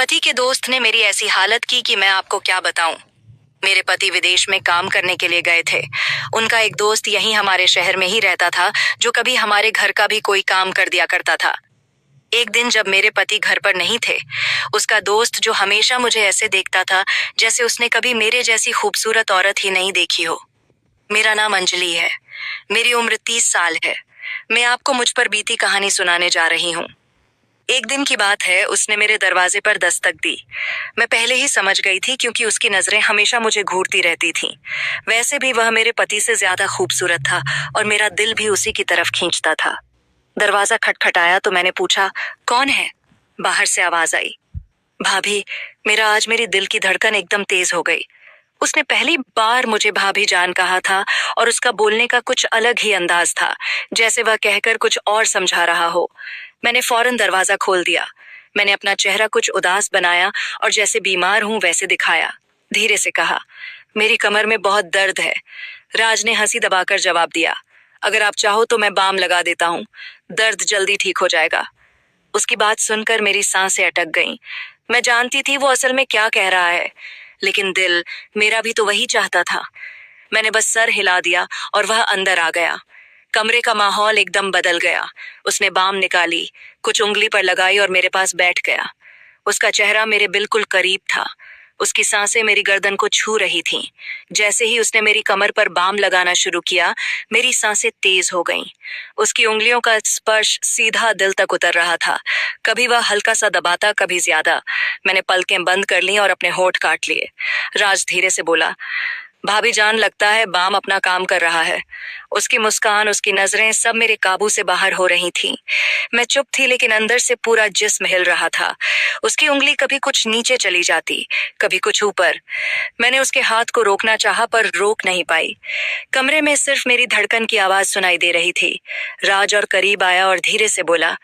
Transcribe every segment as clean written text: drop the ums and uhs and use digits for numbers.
पति के दोस्त ने मेरी ऐसी हालत की कि मैं आपको क्या बताऊं। मेरे पति विदेश में काम करने के लिए गए थे। उनका एक दोस्त यहीं हमारे शहर में ही रहता था, जो कभी हमारे घर का भी कोई काम कर दिया करता था। एक दिन जब मेरे पति घर पर नहीं थे, उसका दोस्त, जो हमेशा मुझे ऐसे देखता था जैसे उसने कभी मेरे जैसी खूबसूरत औरत ही नहीं देखी हो। मेरा नाम अंजलि है। मेरी उम्र 30 साल है। मैं आपको मुझ पर बीती कहानी सुनाने जा रही हूँ। एक दिन की बात है, उसने मेरे दरवाजे पर दस्तक दी। मैं पहले ही समझ गई थी, क्योंकि उसकी नजरें हमेशा मुझे घूरती रहती थीं। वैसे भी वह मेरे पति से ज्यादा खूबसूरत था और मेरा दिल भी उसी की तरफ खींचता था। दरवाजा खटखटाया तो मैंने पूछा, कौन है? बाहर से आवाज आई, भाभी। मेरा आज मेरी दिल की धड़कन एकदम तेज हो गई। उसने पहली बार मुझे भाभी जान कहा था और उसका बोलने का कुछ अलग ही अंदाज था, जैसे वह कहकर कुछ और समझा रहा हो। मैंने फौरन दरवाजा खोल दिया। मैंने अपना चेहरा कुछ उदास बनाया और जैसे बीमार हूं वैसे दिखाया। धीरे से कहा, मेरी कमर में बहुत दर्द है। राज ने हंसी दबाकर जवाब दिया, अगर आप चाहो तो मैं बाम लगा देता हूँ, दर्द जल्दी ठीक हो जाएगा। उसकी बात सुनकर मेरी सांसें अटक गईं। मैं जानती थी वो असल में क्या कह रहा है, लेकिन दिल मेरा भी तो वही चाहता था। मैंने बस सर हिला दिया और वह अंदर आ गया। कमरे का माहौल एकदम बदल गया। उसने बाम निकाली, कुछ उंगली पर लगाई और मेरे पास बैठ गया। उसका चेहरा मेरे बिल्कुल करीब था। उसकी सांसें मेरी गर्दन को छू रही थीं। जैसे ही उसने मेरी कमर पर बाम लगाना शुरू किया, मेरी सांसें तेज हो गईं। उसकी उंगलियों का स्पर्श सीधा दिल तक उतर रहा था। कभी वह हल्का सा दबाता, कभी ज्यादा। मैंने पलकें बंद कर लीं और अपने होठ काट लिए। राज धीरे से बोला, भाभी जान, लगता है बाम अपना काम कर रहा है। उसकी मुस्कान, उसकी नजरें, सब मेरे काबू से बाहर हो रही थीं। मैं चुप थी, लेकिन अंदर से पूरा जिस्म हिल रहा था। उसकी उंगली कभी कुछ नीचे चली जाती, कभी कुछ ऊपर। मैंने उसके हाथ को रोकना चाहा, पर रोक नहीं पाई। कमरे में सिर्फ मेरी धड़कन की आवाज सुनाई दे रही थी। राज और करीब आया और धीरे से बोला,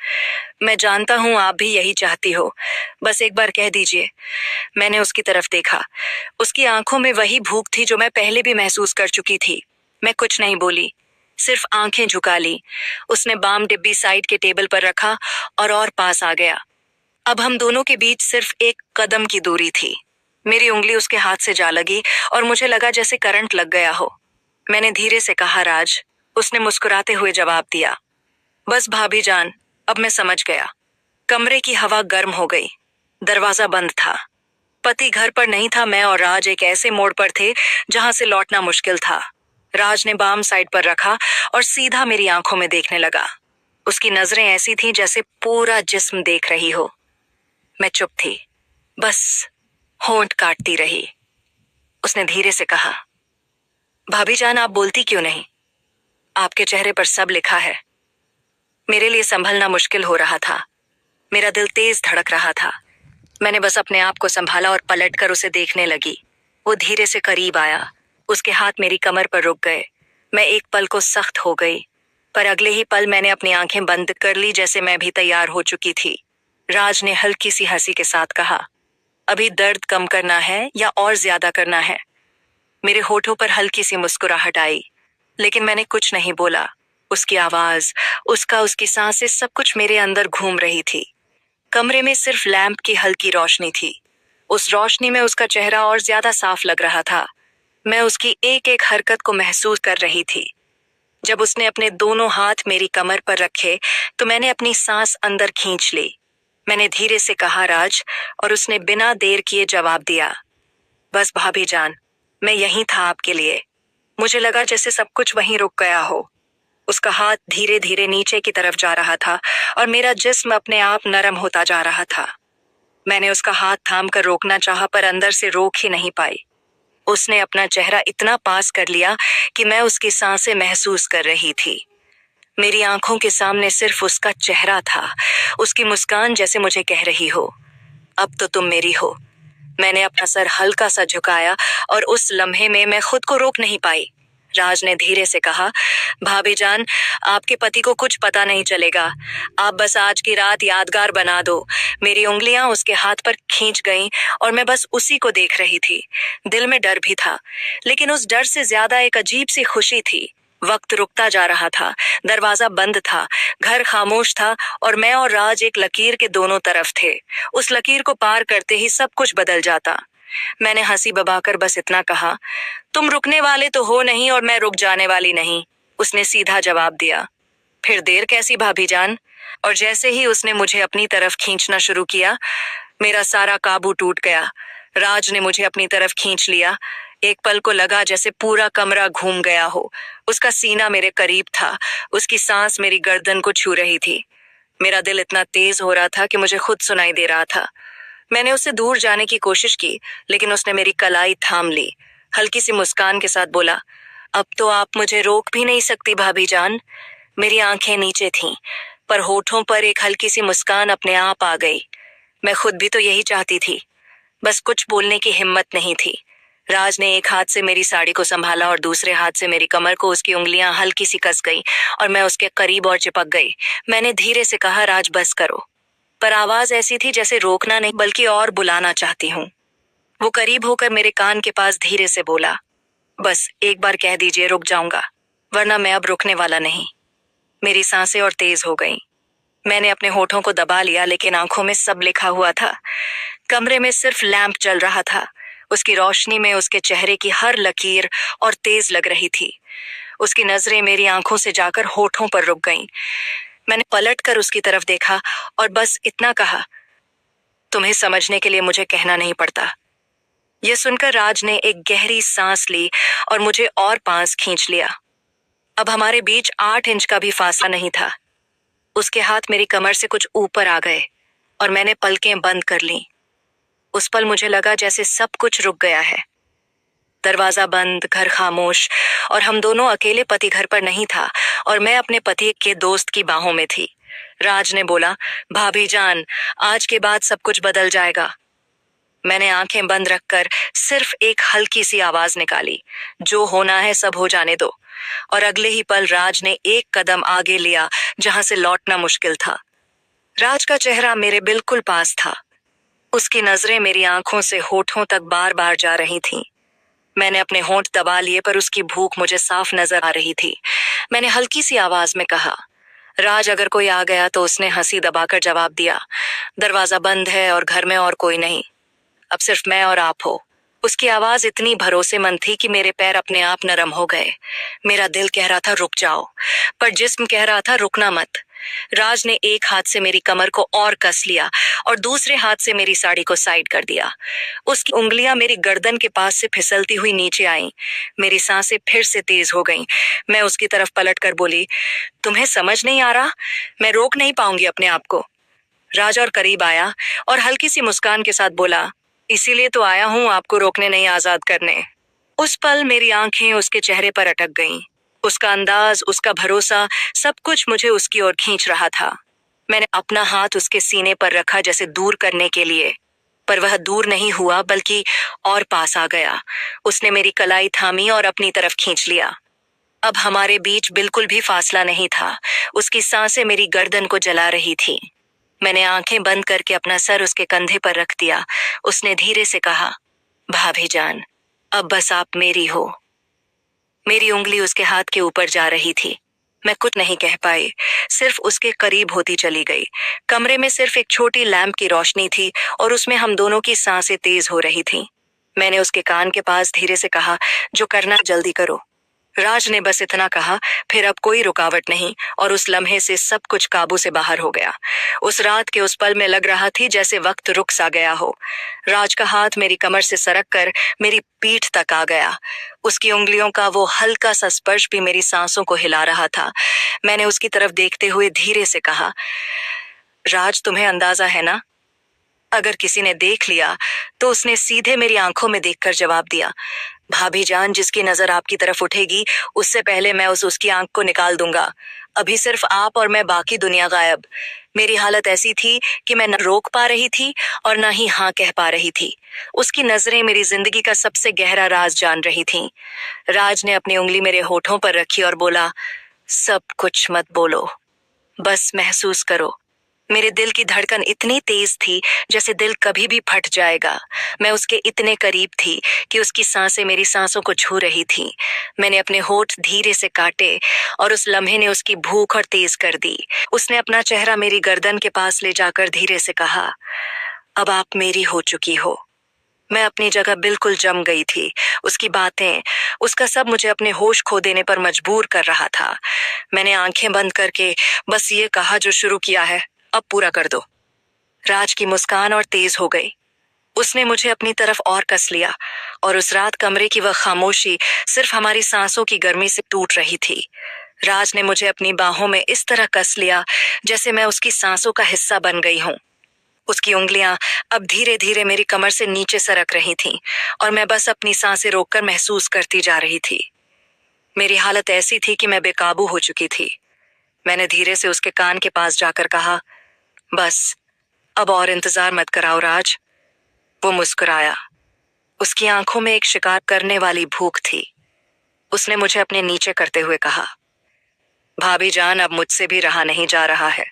मैं जानता हूं आप भी यही चाहती हो, बस एक बार कह दीजिए। मैंने उसकी तरफ देखा। उसकी आंखों में वही भूख थी जो मैं पहले भी महसूस कर चुकी थी। मैं कुछ नहीं बोली, सिर्फ आंखें झुका ली। उसने बाम डिब्बी साइड के टेबल पर रखा और पास आ गया। अब हम दोनों के बीच सिर्फ एक कदम की दूरी थी। मेरी उंगली उसके हाथ से जा लगी और मुझे लगा जैसे करंट लग गया हो। मैंने धीरे से कहा, राज। उसने मुस्कुराते हुए जवाब दिया, बस भाभी जान, अब मैं समझ गया। कमरे की हवा गर्म हो गई। दरवाजा बंद था। पति घर पर नहीं था। मैं और राज एक ऐसे मोड़ पर थे जहां से लौटना मुश्किल था। राज ने बाम साइड पर रखा और सीधा मेरी आंखों में देखने लगा। उसकी नजरें ऐसी थीं जैसे पूरा जिस्म देख रही हो। मैं चुप थी, बस होंठ काटती रही। उसने धीरे से कहा, भाभी जान, आप बोलती क्यों नहीं? आपके चेहरे पर सब लिखा है। मेरे लिए संभलना मुश्किल हो रहा था। मेरा दिल तेज धड़क रहा था। मैंने बस अपने आप को संभाला और पलटकर उसे देखने लगी। वो धीरे से करीब आया। उसके हाथ मेरी कमर पर रुक गए। मैं एक पल को सख्त हो गई, पर अगले ही पल मैंने अपनी आंखें बंद कर ली, जैसे मैं भी तैयार हो चुकी थी। राज ने हल्की सी हंसी के साथ कहा, अभी दर्द कम करना है या और ज्यादा करना है? मेरे होठों पर हल्की सी मुस्कुराहट आई, लेकिन मैंने कुछ नहीं बोला। उसकी आवाज, उसकी सांसें, सब कुछ मेरे अंदर घूम रही थी। कमरे में सिर्फ लैंप की हल्की रोशनी थी। उस रोशनी में उसका चेहरा और ज्यादा साफ लग रहा था। मैं उसकी एक एक हरकत को महसूस कर रही थी। जब उसने अपने दोनों हाथ मेरी कमर पर रखे तो मैंने अपनी सांस अंदर खींच ली। मैंने धीरे से कहा, राज, और उसने बिना देर किए जवाब दिया, बस भाभी जान, मैं यहीं था आपके लिए। मुझे लगा जैसे सब कुछ वहीं रुक गया हो। उसका हाथ धीरे धीरे नीचे की तरफ जा रहा था और मेरा जिस्म अपने आप नरम होता जा रहा था। मैंने उसका हाथ थाम कर रोकना चाहा, पर अंदर से रोक ही नहीं पाई। उसने अपना चेहरा इतना पास कर लिया कि मैं उसकी सांसें महसूस कर रही थी। मेरी आंखों के सामने सिर्फ उसका चेहरा था, उसकी मुस्कान जैसे मुझे कह रही हो, अब तो तुम मेरी हो। मैंने अपना सर हल्का सा झुकाया और उस लम्हे में मैं खुद को रोक नहीं पाई। राज ने धीरे से कहा, भाभी जान, आपके पति को कुछ पता नहीं चलेगा। आप बस आज की रात यादगार बना दो। मेरी उंगलियां उसके हाथ पर खींच गईं और मैं बस उसी को देख रही थी। दिल में डर भी था, लेकिन उस डर से ज्यादा एक अजीब सी खुशी थी। वक्त रुकता जा रहा था, दरवाजा बंद था, घर खामोश था और मैं और राज एक लकीर के दोनों तरफ थे। उस लकीर को पार करते ही सब कुछ बदल जाता। मैंने हंसी बबाकर बस इतना कहा, तुम रुकने वाले तो हो नहीं और मैं रुक जाने वाली नहीं। उसने सीधा जवाब दिया, फिर देर कैसी भाभी जान। और जैसे ही उसने मुझे अपनी तरफ खींचना शुरू किया, मेरा सारा काबू टूट गया। राज ने मुझे अपनी तरफ खींच लिया। एक पल को लगा जैसे पूरा कमरा घूम गया हो। उसका सीना मेरे करीब था, उसकी सांस मेरी गर्दन को छू रही थी। मेरा दिल इतना तेज हो रहा था कि मुझे खुद सुनाई दे रहा था। मैंने उससे दूर जाने की कोशिश की, लेकिन उसने मेरी कलाई थाम ली। हल्की सी मुस्कान के साथ बोला, अब तो आप मुझे रोक भी नहीं सकती भाभी जान। मेरी आंखें नीचे थीं, पर होठों पर एक हल्की सी मुस्कान अपने आप आ गई। मैं खुद भी तो यही चाहती थी, बस कुछ बोलने की हिम्मत नहीं थी। राज ने एक हाथ से मेरी साड़ी को संभाला और दूसरे हाथ से मेरी कमर को उसकी उंगलियां हल्की सी कस गई और मैं उसके करीब और चिपक गई। मैंने धीरे से कहा, राज बस करो, पर आवाज ऐसी थी जैसे रोकना नहीं बल्कि और बुलाना चाहती हूँ। वो करीब होकर मेरे कान के पास धीरे से बोला, बस एक बार कह दीजिए, रुक जाऊंगा, वरना मैं अब रुकने वाला नहीं। मेरी सांसें और तेज हो गईं। मैंने अपने होठों को दबा लिया, लेकिन आंखों में सब लिखा हुआ था। कमरे में सिर्फ लैंप जल रहा था। उसकी रोशनी में उसके चेहरे की हर लकीर और तेज लग रही थी। उसकी नजरें मेरी आंखों से जाकर होठों पर रुक गईं। मैंने पलटकर उसकी तरफ देखा और बस इतना कहा, तुम्हें समझने के लिए मुझे कहना नहीं पड़ता। यह सुनकर राज ने एक गहरी सांस ली और मुझे और पास खींच लिया। अब हमारे बीच 8 इंच का भी फासला नहीं था। उसके हाथ मेरी कमर से कुछ ऊपर आ गए और मैंने पलकें बंद कर लीं। उस पल मुझे लगा जैसे सब कुछ रुक गया है। दरवाजा बंद, घर खामोश और हम दोनों अकेले। पति घर पर नहीं था और मैं अपने पति के दोस्त की बाहों में थी। राज ने बोला, भाभी जान, आज के बाद सब कुछ बदल जाएगा। मैंने आंखें बंद रखकर सिर्फ एक हल्की सी आवाज निकाली, जो होना है सब हो जाने दो। और अगले ही पल राज ने एक कदम आगे लिया जहां से लौटना मुश्किल था। राज का चेहरा मेरे बिल्कुल पास था। उसकी नजरें मेरी आंखों से होठों तक बार बार जा रही थीं। मैंने अपने होंठ दबा लिए, पर उसकी भूख मुझे साफ नजर आ रही थी। मैंने हल्की सी आवाज में कहा, राज, अगर कोई आ गया तो। उसने हंसी दबाकर जवाब दिया, दरवाजा बंद है और घर में और कोई नहीं, अब सिर्फ मैं और आप हो। उसकी आवाज इतनी भरोसेमंद थी कि मेरे पैर अपने आप नरम हो गए। मेरा दिल कह रहा था रुक जाओ, पर जिस्म कह रहा था रुकना मत। राज ने एक हाथ से मेरी कमर को और कस लिया और दूसरे हाथ से मेरी साड़ी को साइड कर दिया। उसकी उंगलियां मेरी गर्दन के पास से फिसलती हुई नीचे आईं। मेरी सांसें फिर से तेज हो गईं। मैं उसकी तरफ पलटकर बोली, तुम्हें समझ नहीं आ रहा? मैं रोक नहीं पाऊंगी अपने आप को। राज और करीब आया और हल्की सी मुस्कान के साथ बोला, इसीलिए तो आया हूं, आपको रोकने नहीं, आजाद करने। उस पल मेरी आंखें उसके चेहरे पर अटक गईं। उसका अंदाज, उसका भरोसा, सब कुछ मुझे उसकी ओर खींच रहा था। मैंने अपना हाथ उसके सीने पर रखा जैसे दूर करने के लिए, पर वह दूर नहीं हुआ बल्कि और पास आ गया। उसने मेरी कलाई थामी और अपनी तरफ खींच लिया। अब हमारे बीच बिल्कुल भी फासला नहीं था। उसकी सांसें मेरी गर्दन को जला रही थी। मैंने आंखें बंद करके अपना सर उसके कंधे पर रख दिया। उसने धीरे से कहा, भाभी जान, अब बस आप मेरी हो। मेरी उंगली उसके हाथ के ऊपर जा रही थी। मैं कुछ नहीं कह पाई, सिर्फ उसके करीब होती चली गई। कमरे में सिर्फ एक छोटी लैंप की रोशनी थी और उसमें हम दोनों की सांसें तेज हो रही थीं। मैंने उसके कान के पास धीरे से कहा, जो करना जल्दी करो। राज ने बस इतना कहा, फिर अब कोई रुकावट नहीं, और उस लम्हे से सब कुछ काबू से बाहर हो गया। उस रात के उस पल में लग रहा थी जैसे वक्त रुक सा गया हो। राज का हाथ मेरी कमर से सरक कर मेरी पीठ तक आ गया। उसकी उंगलियों का वो हल्का सा स्पर्श भी मेरी सांसों को हिला रहा था। मैंने उसकी तरफ देखते हुए धीरे से कहा, राज, तुम्हें अंदाजा है ना? अगर किसी ने देख लिया तो। उसने सीधे मेरी आंखों में देखकर जवाब दिया, भाभी जान, जिसकी नजर आपकी तरफ उठेगी उससे पहले मैं उसकी आंख को निकाल दूंगा। अभी सिर्फ आप और मैं, बाकी दुनिया गायब। मेरी हालत ऐसी थी कि मैं न रोक पा रही थी और न ही हाँ कह पा रही थी। उसकी नजरें मेरी जिंदगी का सबसे गहरा राज जान रही थीं। राज ने अपनी उंगली मेरे होठों पर रखी और बोला, सब कुछ मत बोलो, बस महसूस करो। मेरे दिल की धड़कन इतनी तेज थी जैसे दिल कभी भी फट जाएगा। मैं उसके इतने करीब थी कि उसकी सांसें मेरी सांसों को छू रही थीं। मैंने अपने होठ धीरे से काटे और उस लम्हे ने उसकी भूख और तेज कर दी। उसने अपना चेहरा मेरी गर्दन के पास ले जाकर धीरे से कहा, अब आप मेरी हो चुकी हो। मैं अपनी जगह बिल्कुल जम गई थी। उसकी बातें, उसका सब मुझे अपने होश खो देने पर मजबूर कर रहा था। मैंने आंखें बंद करके बस ये कहा, जो शुरू किया है अब पूरा कर दो। राज की मुस्कान और तेज हो गई। उसने मुझे अपनी तरफ और कस लिया और उस रात कमरे की वह खामोशी सिर्फ हमारी सांसों की गर्मी से टूट रही थी। राज ने मुझे अपनी बाहों में इस तरह कस लिया जैसे मैं उसकी सांसों का हिस्सा बन गई हूं। उसकी उंगलियां अब धीरे धीरे मेरी कमर से नीचे सरक रही थीं और मैं बस अपनी सांसें रोककर महसूस करती जा रही थी। मेरी हालत ऐसी थी कि मैं बेकाबू हो चुकी थी। मैंने धीरे से उसके कान के पास जाकर कहा, बस अब और इंतजार मत कराओ राज। वो मुस्कुराया। उसकी आंखों में एक शिकार करने वाली भूख थी। उसने मुझे अपने नीचे करते हुए कहा, भाभी जान, अब मुझसे भी रहा नहीं जा रहा है।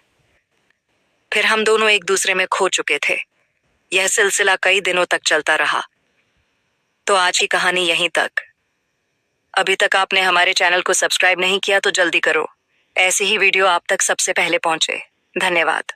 फिर हम दोनों एक दूसरे में खो चुके थे। यह सिलसिला कई दिनों तक चलता रहा। तो आज की कहानी यहीं तक। अभी तक आपने हमारे चैनल को सब्सक्राइब नहीं किया तो जल्दी करो। ऐसी ही वीडियो आप तक सबसे पहले पहुंचे। धन्यवाद।